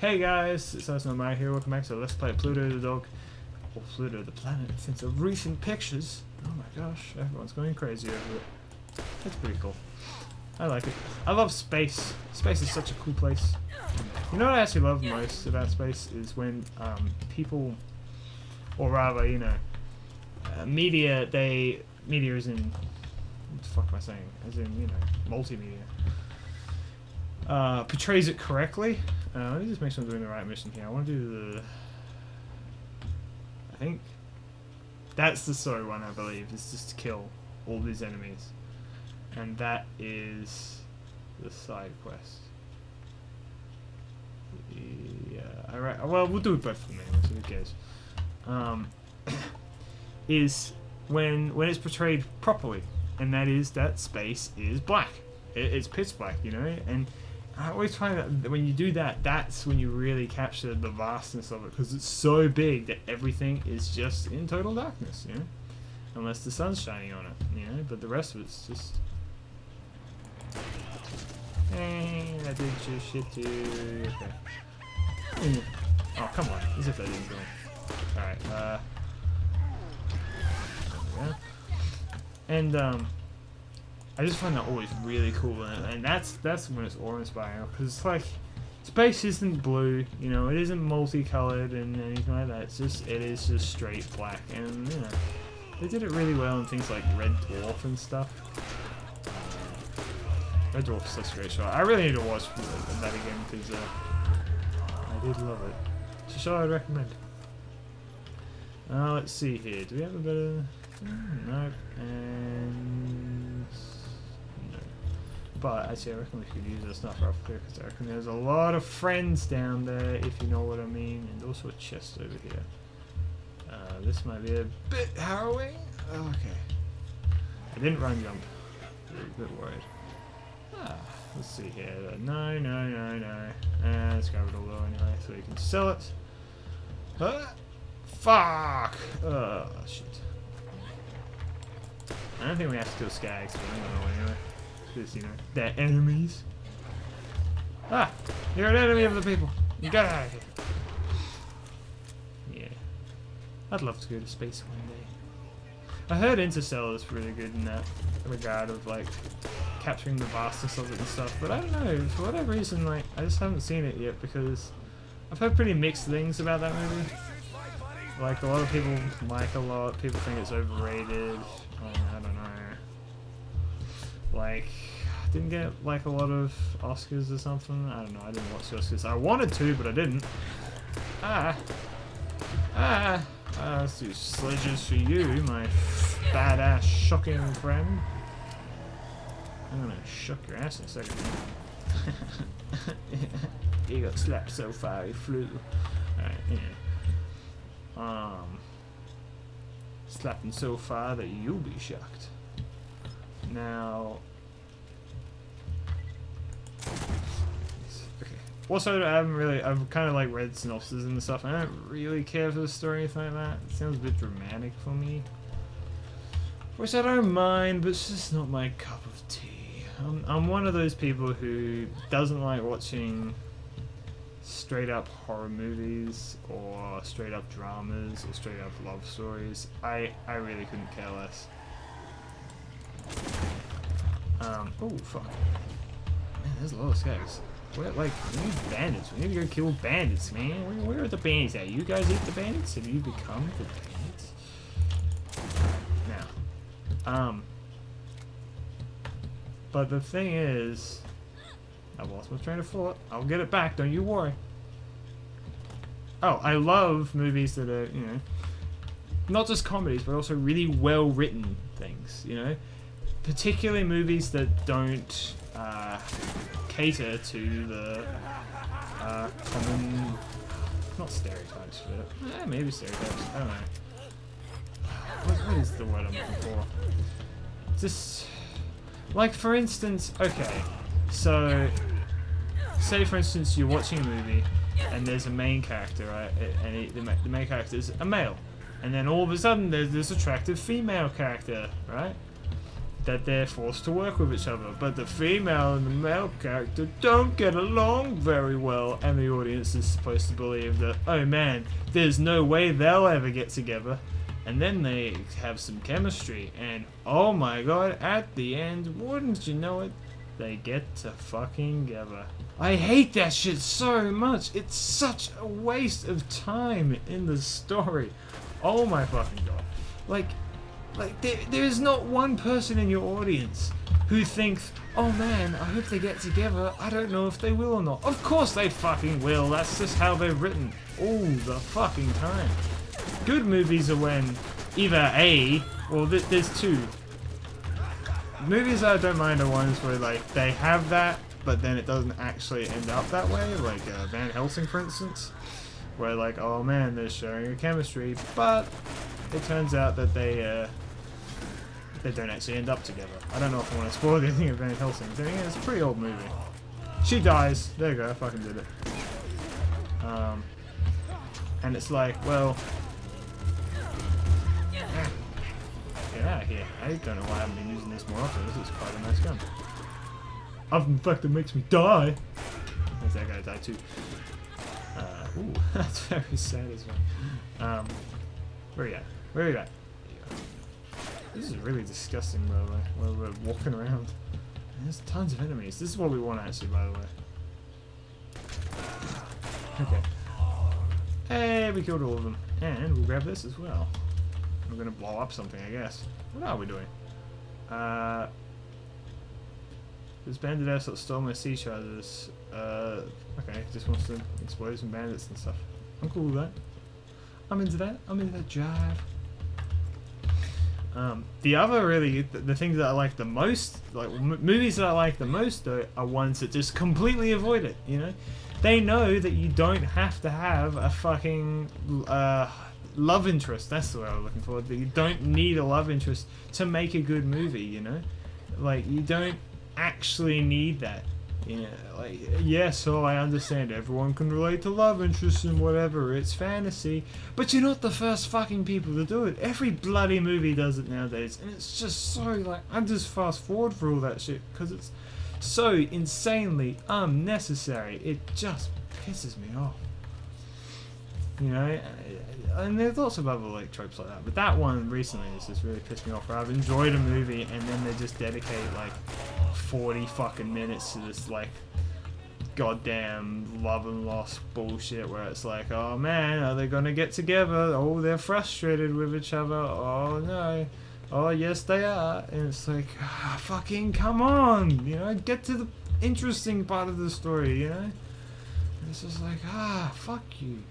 Hey guys, so it's not my here. Welcome back to Let's Play Pluto the Dog, or Pluto the Planet, since of recent pictures. Oh my gosh, everyone's going crazy over it. It's pretty cool. I like it. I love space. Space is such a cool place. You know what I actually love most about space is when people, or rather, you know, media is in, what the fuck am I saying? As in, you know, multimedia. Portrays it correctly. Let me just make sure I'm doing the right mission here. I want to do the... I think that's the story one, I believe. It's just to kill all these enemies. And that is the side quest. Yeah, alright. Well, we'll do it both of them anyway, so who cares. Is when it's portrayed properly. And that is that space is black. It's pitch black, you know? And I always find that when you do that, that's when you really capture the vastness of it, because it's so big that everything is just in total darkness, you know? Unless the sun's shining on it, you know? But the rest of it's just... Hey, I did your shit too. Okay. Oh, come on. As if that didn't go. Alright, yeah. And, I just find that always really cool, and that's when it's awe-inspiring, because it's like, space isn't blue, you know, it isn't multicolored and anything like that. It is just straight black, and you know, they did it really well in things like Red Dwarf and stuff. Red Dwarf is such a great show. I really need to watch that again because I did love it. It's a show I'd recommend. Let's see here. Do we have a better? No. And no. But actually, I reckon we could use a snuffer up here because I reckon there's a lot of friends down there, if you know what I mean, and also a chest over here. This might be a bit harrowing. Okay. I didn't run jump. I was a bit worried. Let's see here. No. Let's grab it all though anyway, so you can sell it. Fuck! Oh, shit. I don't think we have to kill skags, but I don't know anyway. Because, you know, they're enemies. Ah! You're an enemy of the people! You get out of here! Yeah. I'd love to go to space one day. I heard Interstellar is really good in that regard of, like, capturing the vastness of it and stuff, but I don't know, for whatever reason, like, I just haven't seen it yet because I've heard pretty mixed things about that movie. Like, a lot of people like a lot, people think it's overrated, I don't know. Like, didn't get, like, a lot of Oscars or something, I don't know, I didn't watch the Oscars. I wanted to, but I didn't. Let's do sledges for you, my badass shocking friend. I'm gonna shock your ass in a second. He got slapped so far he flew. Alright, yeah. Slapped him so far that you'll be shocked. Now... Okay. Also, I've kind of like read synopses and stuff, and I don't really care for the story or anything like that. It sounds a bit dramatic for me. Which I don't mind, but it's just not my cup of tea. I'm one of those people who doesn't like watching straight up horror movies or straight up dramas or straight up love stories. I really couldn't care less. Oh fuck. Man, there's a lot of skags. We need bandits. We need to go kill bandits, man. Where are the bandits at? You guys eat the bandits? Have you become the bandits? Now, but the thing is, I lost my train of thought. I'll get it back, don't you worry. Oh, I love movies that are, you know, not just comedies, but also really well-written things, you know? Particularly movies that don't cater to the common, not stereotypes, but maybe stereotypes, I don't know. What is the word I'm looking for? Just... Like, for instance, okay, so, say for instance you're watching a movie and there's a main character, right, and the main character is a male, and then all of a sudden there's this attractive female character, right? that they're forced to work with each other, but the female and the male character don't get along very well, and the audience is supposed to believe that, oh man, there's no way they'll ever get together. And then they have some chemistry, and oh my god, at the end, wouldn't you know it, they get to fucking together. I hate that shit so much. It's such a waste of time in the story. Oh my fucking god. Like there is not one person in your audience who thinks, oh man, I hope they get together. I don't know if they will or not. Of course they fucking will. That's just how they're written all the fucking time. Good movies are when either A, well, there's two. Movies that I don't mind are ones where like they have that, but then it doesn't actually end up that way. Like Van Helsing, for instance, where like, oh man, they're showing a chemistry, but it turns out that they don't actually end up together. I don't know if I want to spoil anything of Van Helsing. It's a pretty old movie. She dies. There you go. I fucking did it. And it's like, well, get out of here. I don't know why I haven't been using this more often. This is quite a nice gun. Other than the fact it makes me die. There's that guy die too. Ooh, that's very sad as well. Where are you at? Where are you at? This is really disgusting, by the way, while we're walking around. There's tons of enemies. This is what we want, actually, by the way. Okay. Hey, we killed all of them. And we'll grab this as well. We're gonna blow up something, I guess. What are we doing? This bandit ass that stole my sea chargers. Okay, just wants to explode some bandits and stuff. I'm cool with that. I'm into that. I'm into that jive. The other really, the things that I like the most, like movies that I like the most though, are ones that just completely avoid it, you know? They know that you don't have to have a fucking love interest, that's the way I was looking for, that you don't need a love interest to make a good movie, you know? Like, you don't actually need that. You know, like, yes, so I understand everyone can relate to love interests and whatever, it's fantasy, but you're not the first fucking people to do it. Every bloody movie does it nowadays, and it's just so, like, I just fast forward for all that shit, because it's so insanely unnecessary. It just pisses me off. You know, and there's lots of other, like, tropes like that, but that one recently has just really pissed me off, where I've enjoyed a movie, and then they just dedicate, like, 40 fucking minutes to this like goddamn love and loss bullshit where it's like, oh man, are they gonna get together? Oh, they're frustrated with each other. Oh no. Oh yes they are. And it's like, fucking come on, you know, get to the interesting part of the story, you know? And it's just like, fuck you.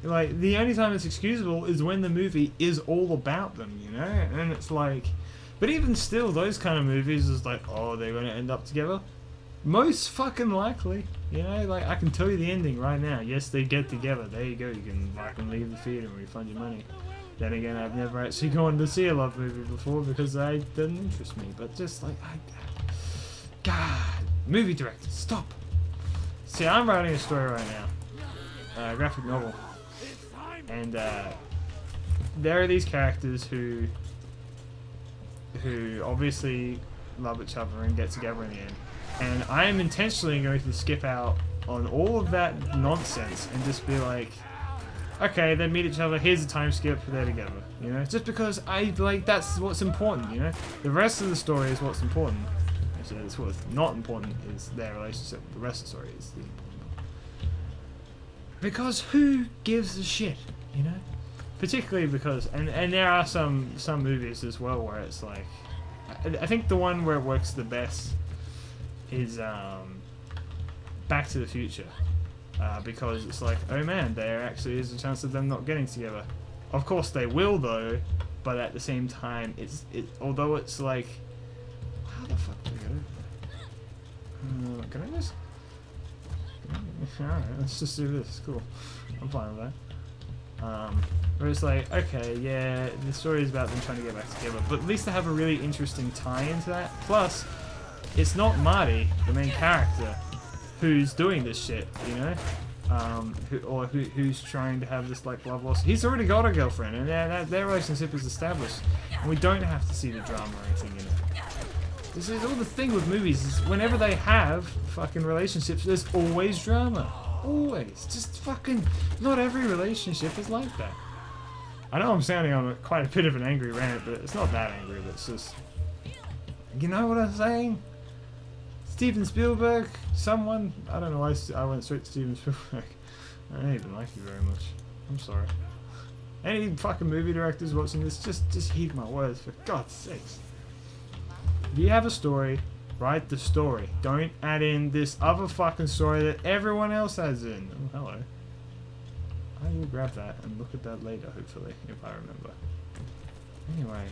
Like, the only time it's excusable is when the movie is all about them, you know? And it's like... But even still, those kind of movies is like, oh, they're going to end up together? Most fucking likely, you know? Like, I can tell you the ending right now. Yes, they get together. There you go. You can fucking leave the theater and refund your money. Then again, I've never actually gone to see a love movie before because it didn't interest me. But just like, God, movie directors, stop. See, I'm writing a story right now. Graphic novel. And there are these characters who obviously love each other and get together in the end. And I am intentionally going to skip out on all of that nonsense and just be like, okay, they meet each other, here's a time skip, they're together. You know, just because that's what's important, you know? The rest of the story is what's important. Actually, that's what's not important is their relationship. The rest of the story is the important part. Because who gives a shit? You know, particularly because, and there are some movies as well where it's like, I think the one where it works the best is Back to the Future, because it's like, oh man, there actually is a chance of them not getting together. Of course they will though, but at the same time, although it's like, how the fuck do we get over there? Can I just? Alright, let's just do this. Cool, I'm fine with that. Where it's like, okay, yeah, the story is about them trying to get back together, but at least they have a really interesting tie into that. Plus, it's not Marty, the main character, who's doing this shit, you know? who's trying to have this like love loss. He's already got a girlfriend, and their relationship is established, and we don't have to see the drama or anything in it. This is all the thing with movies, is whenever they have fucking relationships, there's always drama. Always. Just fucking, not every relationship is like that. I know I'm sounding on quite a bit of an angry rant, but it's not that angry, but it's just, you know what I'm saying? Steven Spielberg, someone, I don't know why I went straight to Steven Spielberg. I don't even like you very much. I'm sorry. Any fucking movie directors watching this, just heed my words, for God's sakes. If you have a story, write the story. Don't add in this other fucking story that everyone else has in. Oh, hello. I will grab that and look at that later, hopefully, if I remember. Anyway,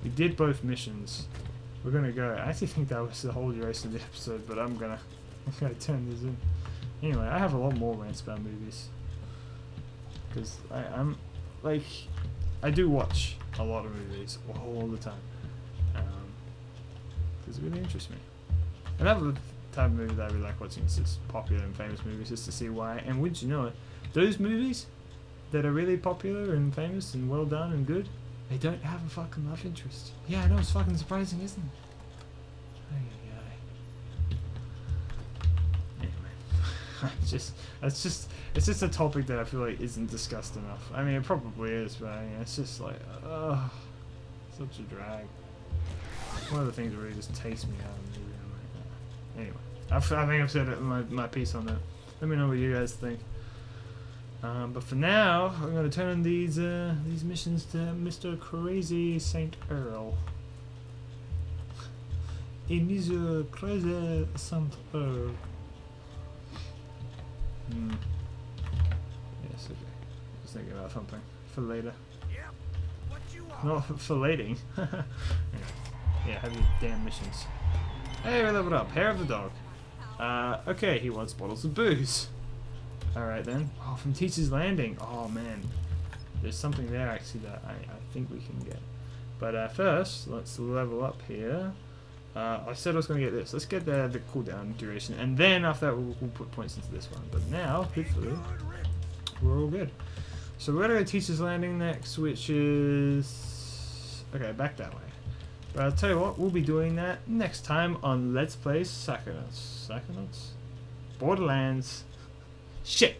we did both missions. We're gonna go. I actually think that was the whole duration of the episode, but I'm gonna turn this in. Anyway, I have a lot more rants about movies. Because I'm, like, I do watch a lot of movies all the time. Because it really interests me. Another type of movie that I really like watching is just popular and famous movies, just to see why. And wouldn't you know it, those movies that are really popular and famous and well done and good, they don't have a fucking love interest. Yeah, I know, it's fucking surprising, isn't it? Anyway, it's just a topic that I feel like isn't discussed enough. I mean, it probably is, but I mean, it's just like, ugh, such a drag. One of the things that really just takes me out of the movie. I'm like, anyway, I think I've said it in my piece on that. Let me know what you guys think. But for now, I'm going to turn these missions to Mr. Crazy Saint Earl. It is a crazy Saint Earl. Yes, okay. Just thinking about something for later. Not for lating. Yeah, have your damn missions. Hey, we leveled up. Hair of the dog. Okay, he wants bottles of booze. Alright then. Oh, from Teacher's Landing. Oh man. There's something there actually that I think we can get. But first, let's level up here. I said I was going to get this. Let's get the cooldown duration. And then after that, we'll put points into this one. But now, hopefully, we're all good. So we're going to go Teacher's Landing next, which is... Okay, back that way. But I'll tell you what, we'll be doing that next time on Let's Play Psychonauts. Psychonauts? Borderlands. Shit!